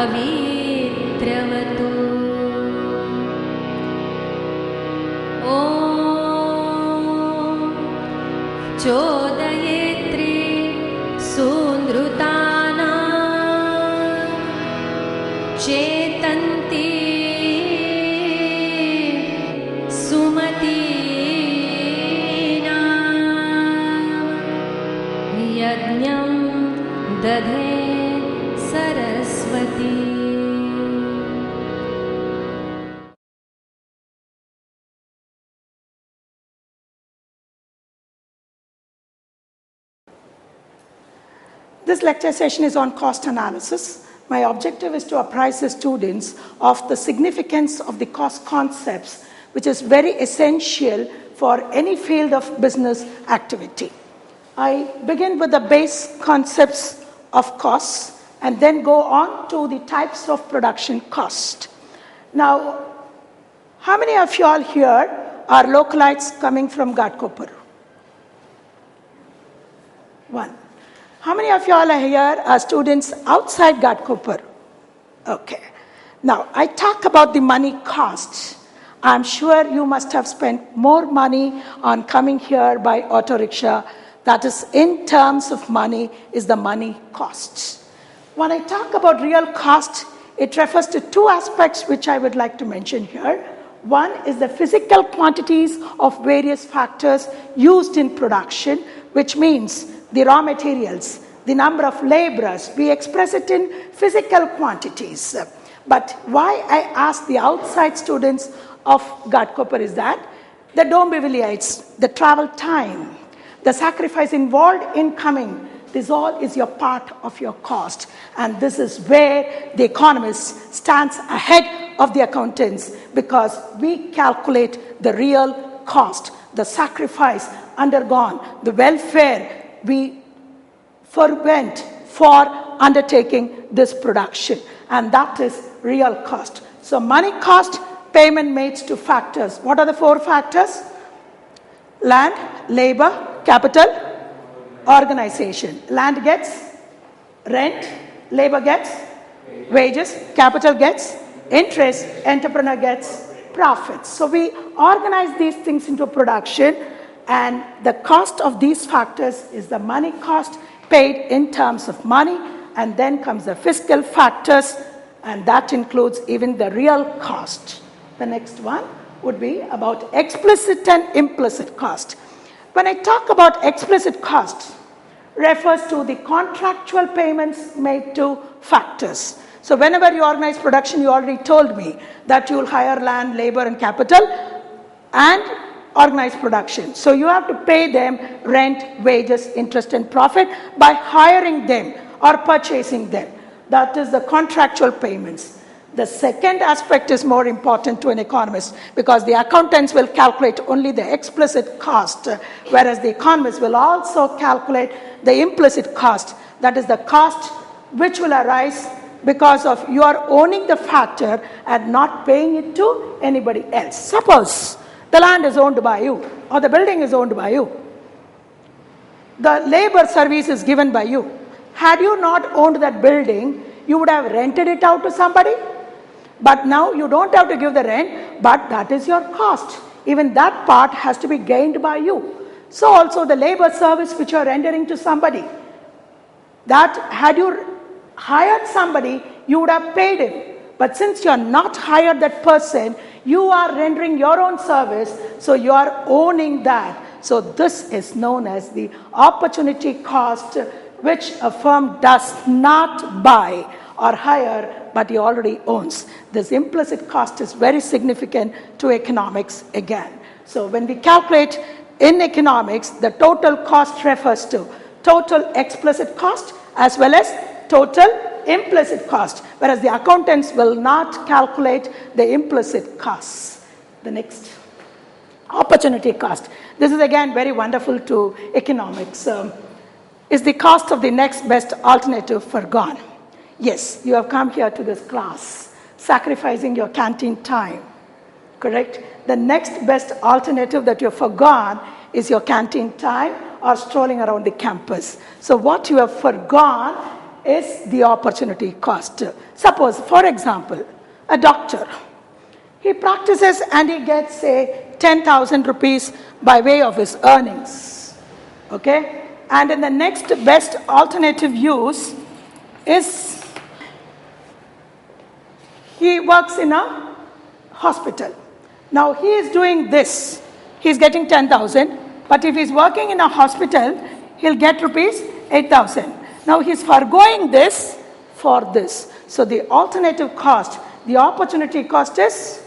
पवित्रवतु ॐ चोदयेत्रे सूनृतानां चेतन्ति यज्ञं दधे Saraswati. This lecture session is on cost analysis. My objective is to apprise the students of the significance of the cost concepts, which is very essential for any field of business activity. I begin with the base concepts of costs and then go on to the types of production cost. Now, how many of you all here are localites coming from Ghatkopar? One. How many of you all are here are students outside Ghatkopar? Okay. Now, I talk about the money cost. I'm sure you must have spent more money on coming here by auto rickshaw. That is, in terms of money, is the money cost. When I talk about real cost, it refers to two aspects which I would like to mention here. One is the physical quantities of various factors used in production, which means the raw materials, the number of laborers. We express it in physical quantities. But why I ask the outside students of Ghatkopar is that the Dombivliites, the travel time, the sacrifice involved in coming, this all is your part of your cost. And this is where the economist stands ahead of the accountants, because we calculate the real cost, the sacrifice undergone, the welfare we forwent for undertaking this production. And that is real cost. So money cost, payment made to factors. What are the four factors? Land, labor, capital, organization. Land gets rent, labor gets wages, capital gets interest, entrepreneur gets profits. So we organize these things into production, and the cost of these factors is the money cost paid in terms of money, and then comes the fiscal factors, and that includes even the real cost. The next one would be about explicit and implicit cost. When I talk about explicit cost, refers to the contractual payments made to factors. So whenever you organize production, you already told me that you will hire land, labor, and capital and organize production. So you have to pay them rent, wages, interest, and profit by hiring them or purchasing them. That is the contractual payments. The second aspect is more important to an economist, because the accountants will calculate only the explicit cost, whereas the economists will also calculate the implicit cost. That is the cost which will arise because of you are owning the factor and not paying it to anybody else. Suppose the land is owned by you, or the building is owned by you. The labor service is given by you. Had you not owned that building, you would have rented it out to somebody. But now you don't have to give the rent, but that is your cost. Even that part has to be gained by you. So also the labor service which you are rendering to somebody, that had you hired somebody, you would have paid him. But since you are not hired that person, you are rendering your own service, so you are owning that. So this is known as the opportunity cost, which a firm does not buy or hire, but he already owns. This implicit cost is very significant to economics again. So when we calculate in economics, the total cost refers to total explicit cost as well as total implicit cost, whereas the accountants will not calculate the implicit costs. The next, opportunity cost. This is again very wonderful to economics. Is the cost of the next best alternative forgone? Yes, you have come here to this class, sacrificing your canteen time, correct? The next best alternative that you have forgone is your canteen time or strolling around the campus. So what you have forgone is the opportunity cost. Suppose, for example, a doctor. He practices and he gets, say, 10,000 rupees by way of his earnings. Okay? And in the next best alternative use is he works in a hospital. Now he is doing this. He is getting 10,000. But if he is working in a hospital, he'll get rupees 8,000. Now he is foregoing this for this. So the alternative cost, the opportunity cost is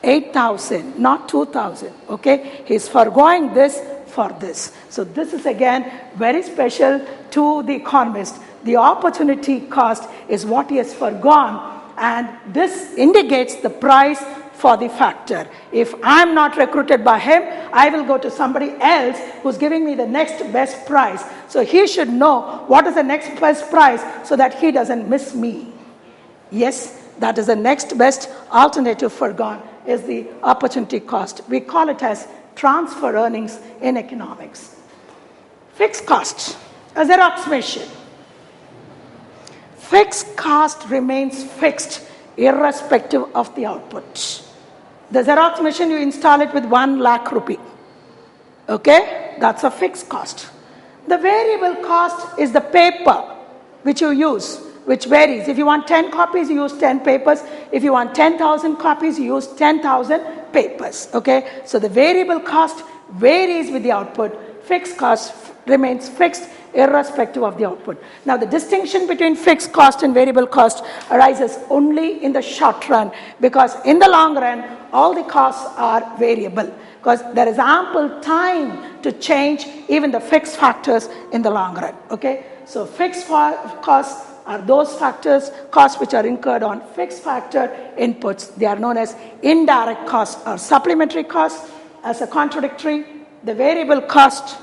8,000, not 2,000. Okay? He is foregoing this for this. So this is again very special to the economist. The opportunity cost is what he has foregone, and this indicates the price for the factor. If I'm not recruited by him, I will go to somebody else who's giving me the next best price. So he should know what is the next best price so that he doesn't miss me. Yes, that is the next best alternative foregone is the opportunity cost. We call it as transfer earnings in economics. Fixed cost, a Xerox machine. Fixed cost remains fixed irrespective of the output. The Xerox machine, you install it with 1 lakh rupee. Okay? That's a fixed cost. The variable cost is the paper which you use, which varies. If you want 10 copies, you use 10 papers. If you want 10,000 copies, you use 10,000 papers. Okay? So the variable cost varies with the output. Fixed cost remains fixed irrespective of the output. Now the distinction between fixed cost and variable cost arises only in the short run, because in the long run all the costs are variable, because there is ample time to change even the fixed factors in the long run. Okay, so fixed costs are those factors, costs which are incurred on fixed factor inputs. They are known as indirect costs or supplementary costs. As a contradictory, the variable cost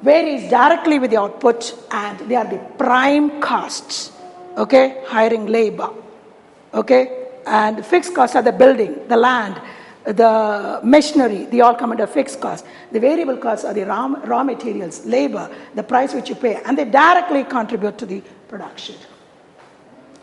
varies directly with the output, and they are the prime costs. Okay, hiring labor. Okay, and fixed costs are the building, the land, the machinery. They all come under fixed costs. The variable costs are the raw materials, labor, the price which you pay, and they directly contribute to the production.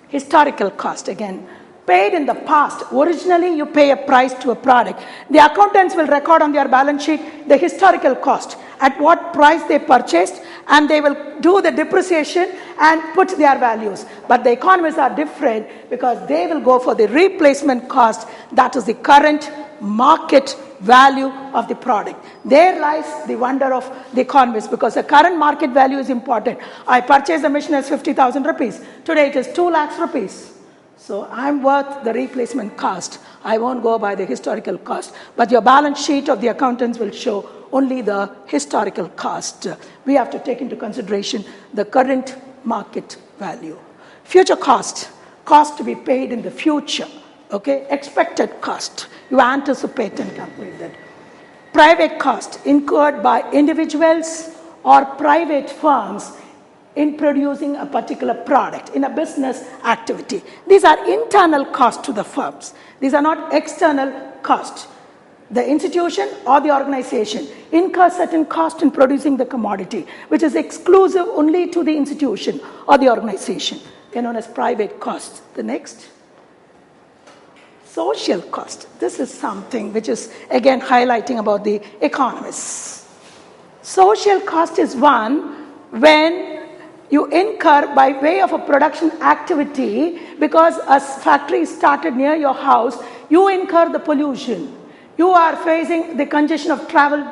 Historical cost, again, paid in the past. Originally, you pay a price to a product. The accountants will record on their balance sheet the historical cost, at what price they purchased, and they will do the depreciation and put their values. But the economists are different, because they will go for the replacement cost, that is the current market value of the product. There lies the wonder of the economist, because the current market value is important. I purchased the machine as 50,000 rupees. Today it is 2 lakhs rupees. So I'm worth the replacement cost. I won't go by the historical cost. But your balance sheet of the accountants will show only the historical cost. We have to take into consideration the current market value. Future cost, cost to be paid in the future. Okay, expected cost. You anticipate and calculate that. Private cost incurred by individuals or private firms in producing a particular product, in a business activity. These are internal costs to the firms. These are not external costs. The institution or the organization incurs certain cost in producing the commodity, which is exclusive only to the institution or the organization. They're known as private costs. The next. Social cost. This is something which is again highlighting about the economists. Social cost is one when you incur by way of a production activity, because a factory started near your house, you incur the pollution. You are facing the congestion of travel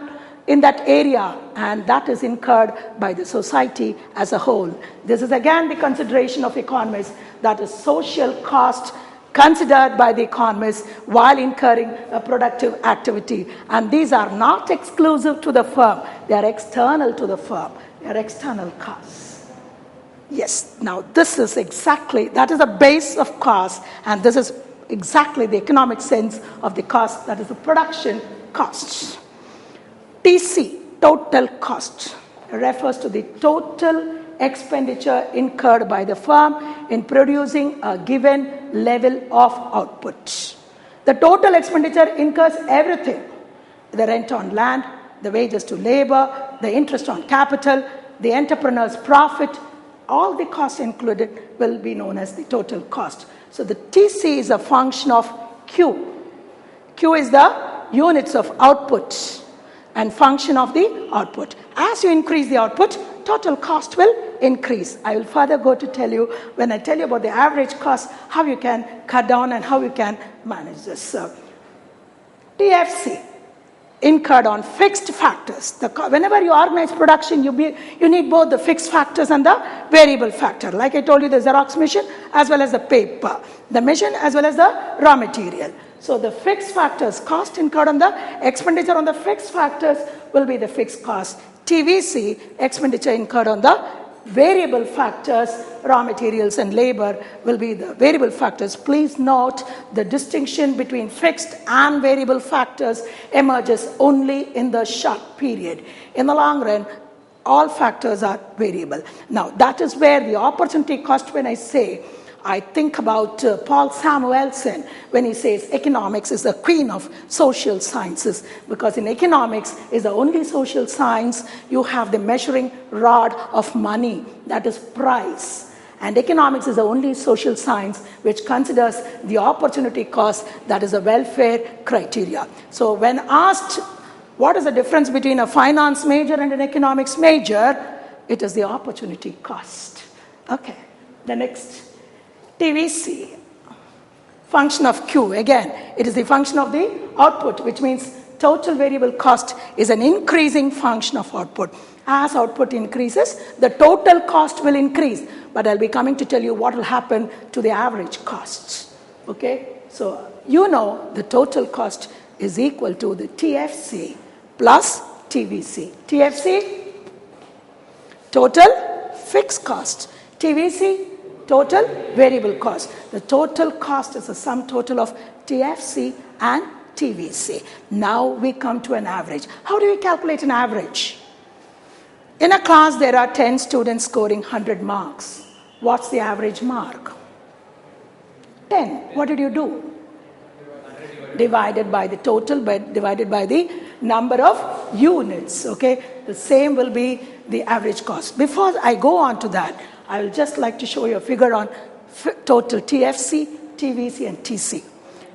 in that area, and that is incurred by the society as a whole. This is again the consideration of economists, that is social cost considered by the economists while incurring a productive activity. And these are not exclusive to the firm. They are external to the firm. They are external costs. Yes, now this is exactly, that is the base of cost, and this is exactly the economic sense of the cost, that is the production cost. TC, total cost, refers to the total expenditure incurred by the firm in producing a given level of output. The total expenditure incurs everything: the rent on land, the wages to labor, the interest on capital, the entrepreneur's profit, all the costs included will be known as the total cost. So the TC is a function of Q. Q is the units of output and function of the output. As you increase the output, total cost will increase. I will further go to tell you, when I tell you about the average cost, how you can cut down and how you can manage this. So, TFC, incurred on fixed factors. Whenever you organize production, you need both the fixed factors and the variable factor. Like I told you, the Xerox machine as well as the paper, the machine as well as the raw material. So the fixed factors, cost incurred on the expenditure on the fixed factors will be the fixed cost. TVC, expenditure incurred on the variable factors, raw materials and labor will be the variable factors. Please note the distinction between fixed and variable factors emerges only in the short period. In the long run, all factors are variable. Now, that is where the opportunity cost, when I say, I think about Paul Samuelson when he says economics is the queen of social sciences, because in economics is the only social science you have the measuring rod of money, that is price. And economics is the only social science which considers the opportunity cost, that is a welfare criteria. So when asked what is the difference between a finance major and an economics major, it is the opportunity cost. Okay, the next. TVC, function of Q. Again, it is the function of the output, which means total variable cost is an increasing function of output. As output increases, the total cost will increase. But I'll be coming to tell you what will happen to the average costs. Okay? So, you know the total cost is equal to the TFC plus TVC. TFC, total fixed cost. TVC, total variable cost. The total cost is the sum total of TFC and TVC. Now we come to an average. How do we calculate an average? In a class, there are 10 students scoring 100 marks. What's the average mark? 10. What did you do? Divided by the total, but divided by the number of units. Okay? The same will be the average cost. Before I go on to that, I will just like to show you a figure on total TFC, TVC, and TC.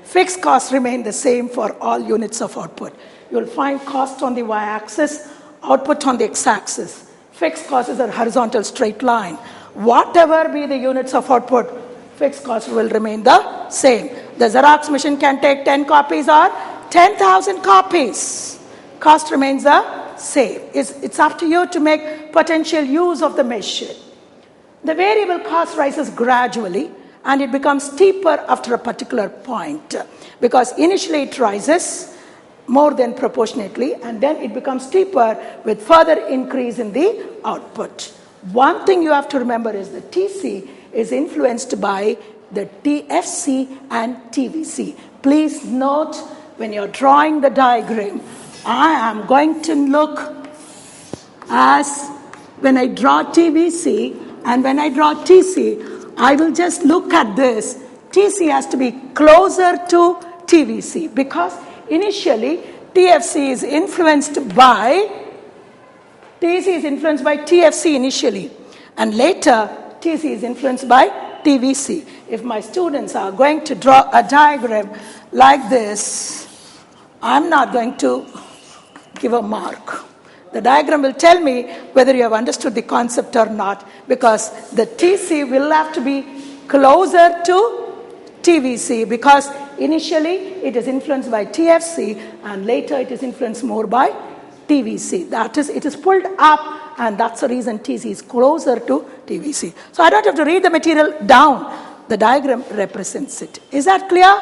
Fixed costs remain the same for all units of output. You will find cost on the y-axis, output on the x-axis. Fixed cost is a horizontal straight line. Whatever be the units of output, fixed cost will remain the same. The Xerox machine can take 10 copies or 10,000 copies. Cost remains the same. It's up to you to make potential use of the machine. The variable cost rises gradually and it becomes steeper after a particular point, because initially it rises more than proportionately and then it becomes steeper with further increase in the output. One thing you have to remember is the TC is influenced by the TFC and TVC. Please note when you're drawing the diagram, I am going to look as when I draw TVC and when I draw TC, I will just look at this. TC has to be closer to TVC because initially TFC is influenced by TFC initially, and later TC is influenced by TVC. If my students are going to draw a diagram like this, I'm not going to give a mark. The diagram will tell me whether you have understood the concept or not, because the TC will have to be closer to TVC because initially it is influenced by TFC and later it is influenced more by TVC. That is, it is pulled up, and that's the reason TC is closer to TVC. So I don't have to read the material down. The diagram represents it. Is that clear?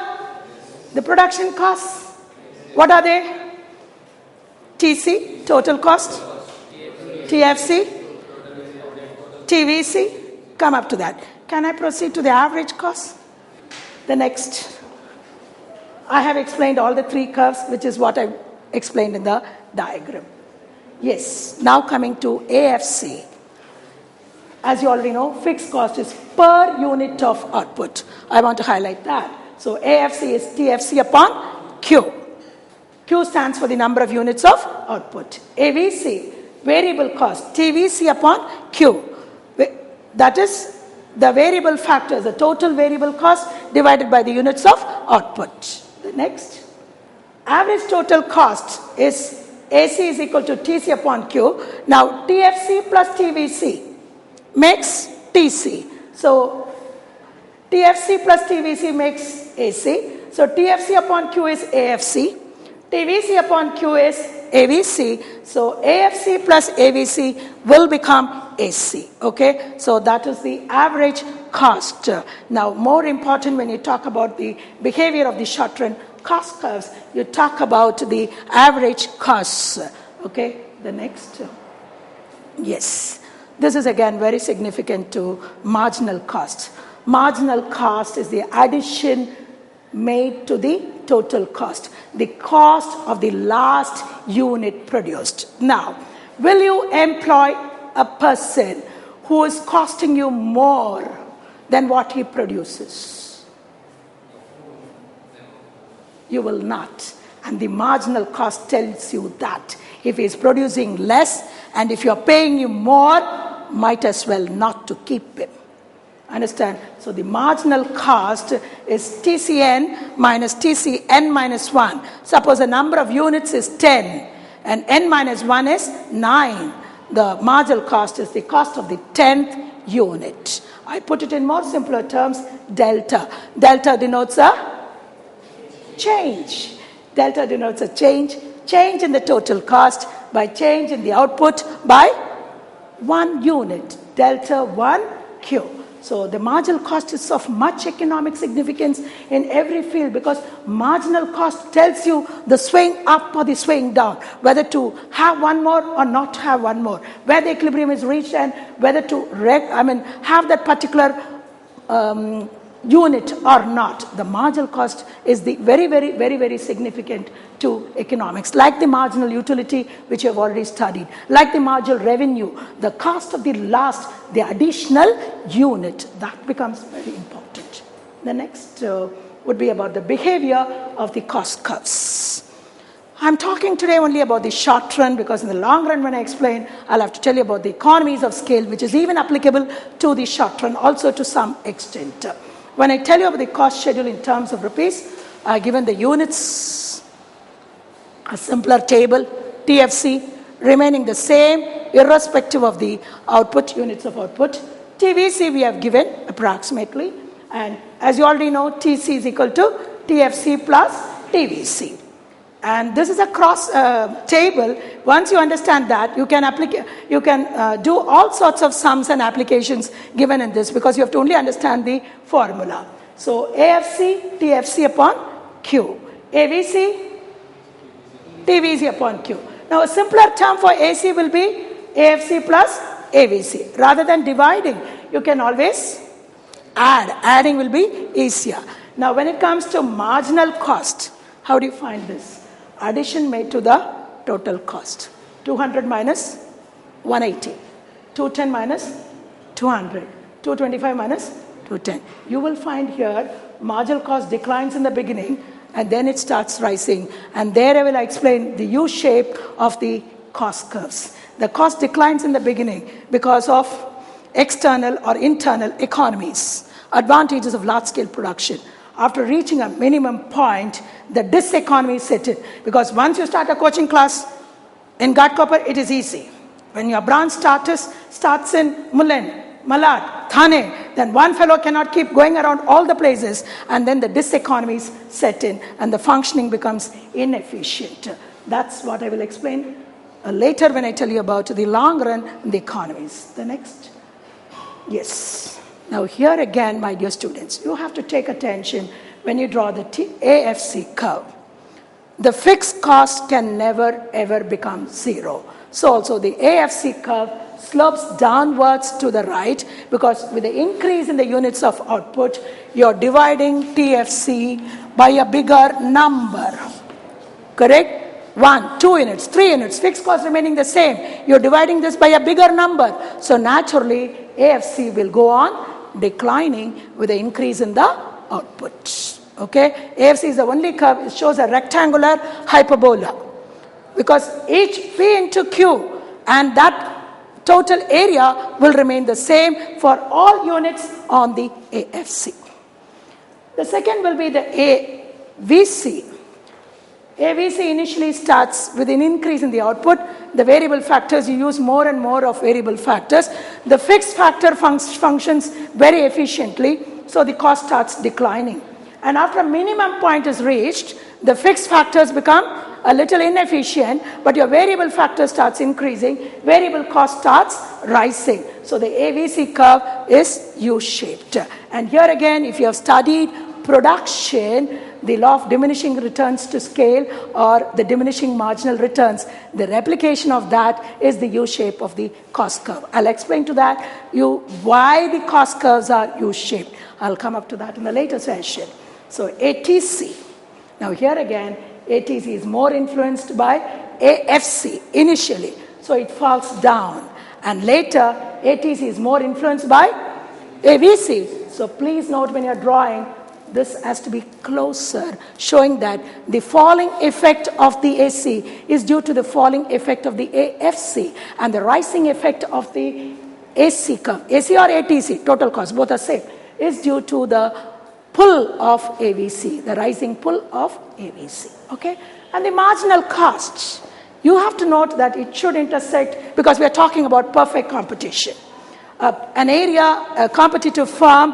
The production costs, what are they? TC, total cost, TFC, TVC, come up to that. Can I proceed to the average cost? The next, I have explained all the three curves, which is what I explained in the diagram. Yes, now coming to AFC. As you already know, fixed cost is per unit of output. I want to highlight that. So AFC is TFC upon Q. Q stands for the number of units of output. AVC variable cost, TVC upon Q. That is the variable factors, the total variable cost divided by the units of output. The next, average total cost is AC is equal to TC upon Q. Now TFC plus TVC makes TC. So TFC plus TVC makes AC. So TFC upon Q is AFC. TVC upon Q is AVC. So AFC plus AVC will become AC. Okay. So that is the average cost. Now more important, when you talk about the behavior of the short run cost curves, you talk about the average costs. Okay. The next. Yes. This is again very significant to marginal cost. Marginal cost is the addition made to the total cost, the cost of the last unit produced. Now, will you employ a person who is costing you more than what he produces? You will not. And the marginal cost tells you that. If he is producing less and if you are paying him more, might as well not to keep him. Understand? So the marginal cost is TCN minus TCN minus 1. Suppose the number of units is 10 and n minus 1 is 9. The marginal cost is the cost of the 10th unit. I put it in more simpler terms, delta. Delta denotes a change. Delta denotes a change. Change in the total cost by change in the output by 1 unit. Delta 1Q. So the marginal cost is of much economic significance in every field, because marginal cost tells you the swing up or the swing down, whether to have one more or not have one more, where the equilibrium is reached and whether to have that particular unit or not. The marginal cost is the very significant to economics, like the marginal utility, which you have already studied, like the marginal revenue, the cost of the last, the additional unit, that becomes very important. The next would be about the behavior of the cost curves. I'm talking today only about the short run, because in the long run, when I explain, I'll have to tell you about the economies of scale, which is even applicable to the short run also to some extent. When I tell you about the cost schedule in terms of rupees, I've given the units, a simpler table, TFC remaining the same irrespective of the output, units of output. TVC we have given approximately, and as you already know, TC is equal to TFC plus TVC. And this is a cross table. Once you understand that, you can do all sorts of sums and applications given in this, because you have to only understand the formula. So AFC, TFC upon Q. AVC, TVC upon Q. Now a simpler term for AC will be AFC plus AVC. Rather than dividing, you can always add. Adding will be easier. Now when it comes to marginal cost, how do you find this? Addition made to the total cost. 200 minus 180. 210 minus 200. 225 minus 210. You will find here marginal cost declines in the beginning and then it starts rising. And there I will explain the U shape of the cost curves. The cost declines in the beginning because of external or internal economies, advantages of large-scale production. After reaching a minimum point, the diseconomy set in. Because once you start a coaching class in Ghatkopar, it is easy. When your branch starts in Mulund, Malad, Thane, then one fellow cannot keep going around all the places, and then the diseconomies set in and the functioning becomes inefficient. That's what I will explain later when I tell you about the long run and the economies. The next. Yes. Now here again, my dear students, you have to take attention when you draw the AFC curve. The fixed cost can never ever become zero. So also the AFC curve slopes downwards to the right, because with the increase in the units of output, you're dividing TFC by a bigger number. Correct? 1, 2 units, 3 units, fixed cost remaining the same. You're dividing this by a bigger number. So naturally, AFC will go on declining with the increase in the output. Okay? AFC is the only curve. It shows a rectangular hyperbola, because each P into Q And that total area will remain the same for all units on the AFC. The second will be the AVC. AVC initially starts with an increase in the output. The variable factors, you use more and more of variable factors. The fixed factor functions very efficiently, so the cost starts declining. And after a minimum point is reached, the fixed factors become a little inefficient, but your variable factor starts increasing, variable cost starts rising. So the AVC curve is U-shaped. And here again, if you have studied production, the law of diminishing returns to scale or the diminishing marginal returns, the replication of that is the U-shape of the cost curve. I'll explain to that why the cost curves are U-shaped. I'll come up to that in the later session. So ATC. Now here again, ATC is more influenced by AFC initially. So it falls down. And later, ATC is more influenced by AVC. So please note when you're drawing, this has to be closer, showing that the falling effect of the AC is due to the falling effect of the AFC, and the rising effect of the AC curve, AC or ATC, total cost, both are same, is due to the pull of AVC, the rising pull of AVC. Okay? And the marginal costs, you have to note that it should intersect, because we are talking about perfect competition. An area, a competitive firm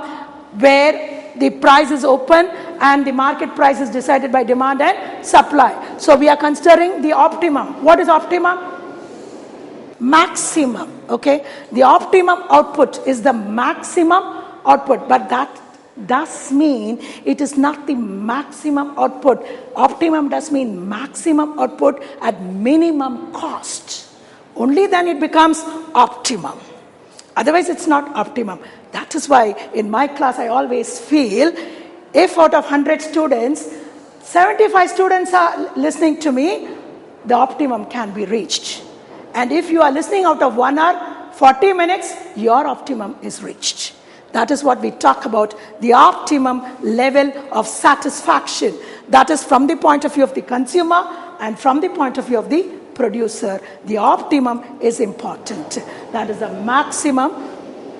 where the price is open and the market price is decided by demand and supply. So we are considering the optimum. What is optimum? Maximum. Okay? The optimum output is the maximum output, but that does mean it is not the maximum output. Optimum does mean maximum output at minimum cost. Only then it becomes optimum. Otherwise, it's not optimum. That is why in my class I always feel if out of 100 students, 75 students are listening to me, the optimum can be reached. And if you are listening out of 1 hour, 40 minutes, your optimum is reached. That is what we talk about, the optimum level of satisfaction. That is from the point of view of the consumer and from the point of view of the producer. The optimum is important. That is the maximum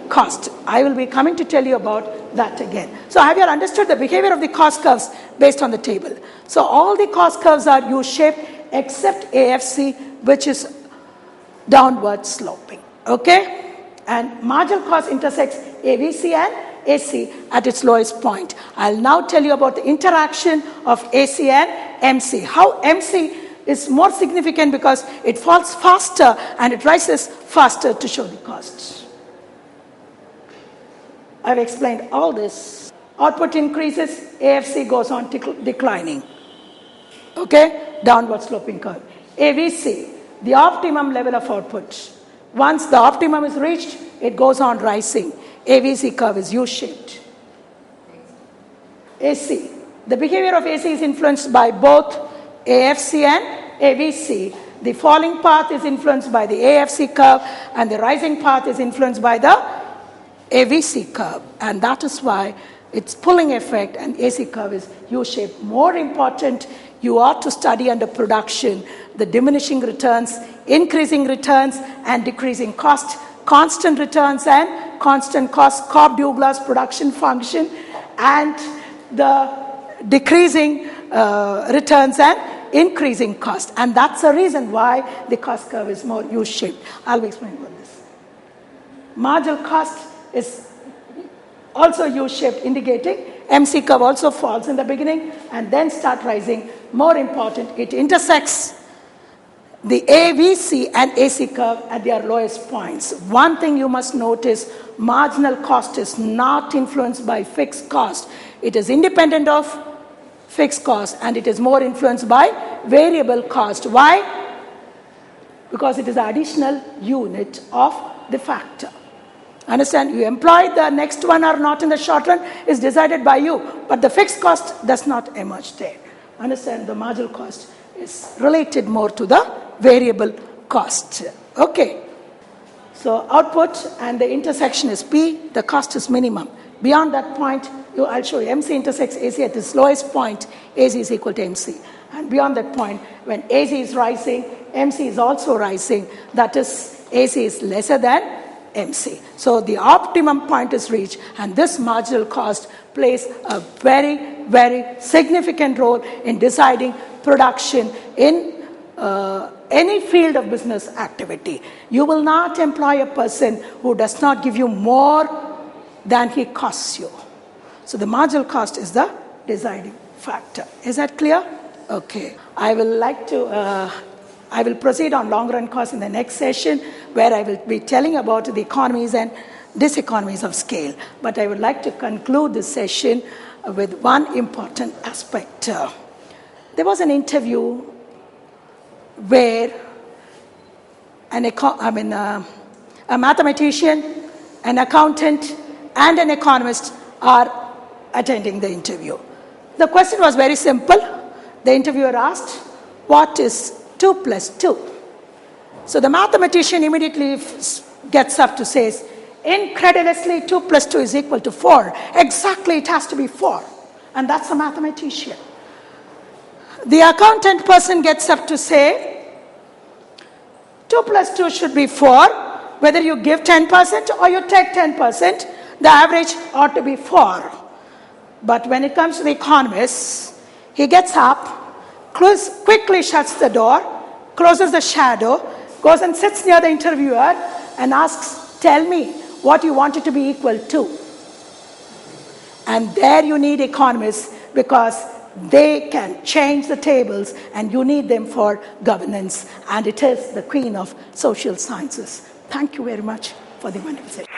cost. I will be coming to tell you about that again. So have you understood the behavior of the cost curves based on the table? So all the cost curves are U-shaped except AFC, which is downward sloping. Okay? And marginal cost intersects AVC and AC at its lowest point. I'll now tell you about the interaction of AC and MC. How MC is more significant because it falls faster and it rises faster to show the costs. I've explained all this. Output increases, AFC goes on declining. Okay? Downward sloping curve. AVC, the optimum level of output. Once the optimum is reached, it goes on rising. AVC curve is U-shaped. AC, the behavior of AC is influenced by both AFC and AVC. The falling path is influenced by the AFC curve and the rising path is influenced by the AVC curve, and that is why its pulling effect and AC curve is U-shaped. More important, you ought to study under production the diminishing returns, increasing returns and decreasing cost, constant returns and constant cost, Cobb-Douglas production function, and the decreasing returns and increasing cost. And that's the reason why the cost curve is more U-shaped. I'll explain about this. Marginal cost is also U-shaped, indicating MC curve also falls in the beginning and then start rising. More important, it intersects the AVC and AC curve at their lowest points. One thing you must note is marginal cost is not influenced by fixed cost. It is independent of fixed cost and it is more influenced by variable cost. Why? Because it is the additional unit of the factor. Understand? You employ the next one or not in the short run is decided by you, but the fixed cost does not emerge there. Understand? The marginal cost is related more to the variable cost. Okay. So output and the intersection is P, the cost is minimum. Beyond that point, I'll show you MC intersects AC at its lowest point, AC is equal to MC. And beyond that point, when AC is rising, MC is also rising. That is, AC is lesser than MC. So the optimum point is reached, and this marginal cost plays a very, very significant role in deciding production in any field of business activity. You will not employ a person who does not give you more than he costs you. So the marginal cost is the deciding factor. Is that clear? Okay. I will proceed on long run costs in the next session, where I will be telling about the economies and diseconomies of scale. But I would like to conclude this session with one important aspect. There was an interview where a mathematician, an accountant, and an economist are attending the interview. The question was very simple. The interviewer asked, what is 2 plus 2? So the mathematician immediately gets up to say, incredulously, 2 plus 2 is equal to 4. Exactly, it has to be 4. And that's a mathematician. The accountant person gets up to say, 2 plus 2 should be 4. Whether you give 10% or you take 10%, the average ought to be 4. But when it comes to the economist, he gets up, quickly shuts the door, closes the shadow, goes and sits near the interviewer and asks, tell me what you want it to be equal to. And there you need economists, because they can change the tables, and you need them for governance. And it is the queen of social sciences. Thank you very much for the wonderful session.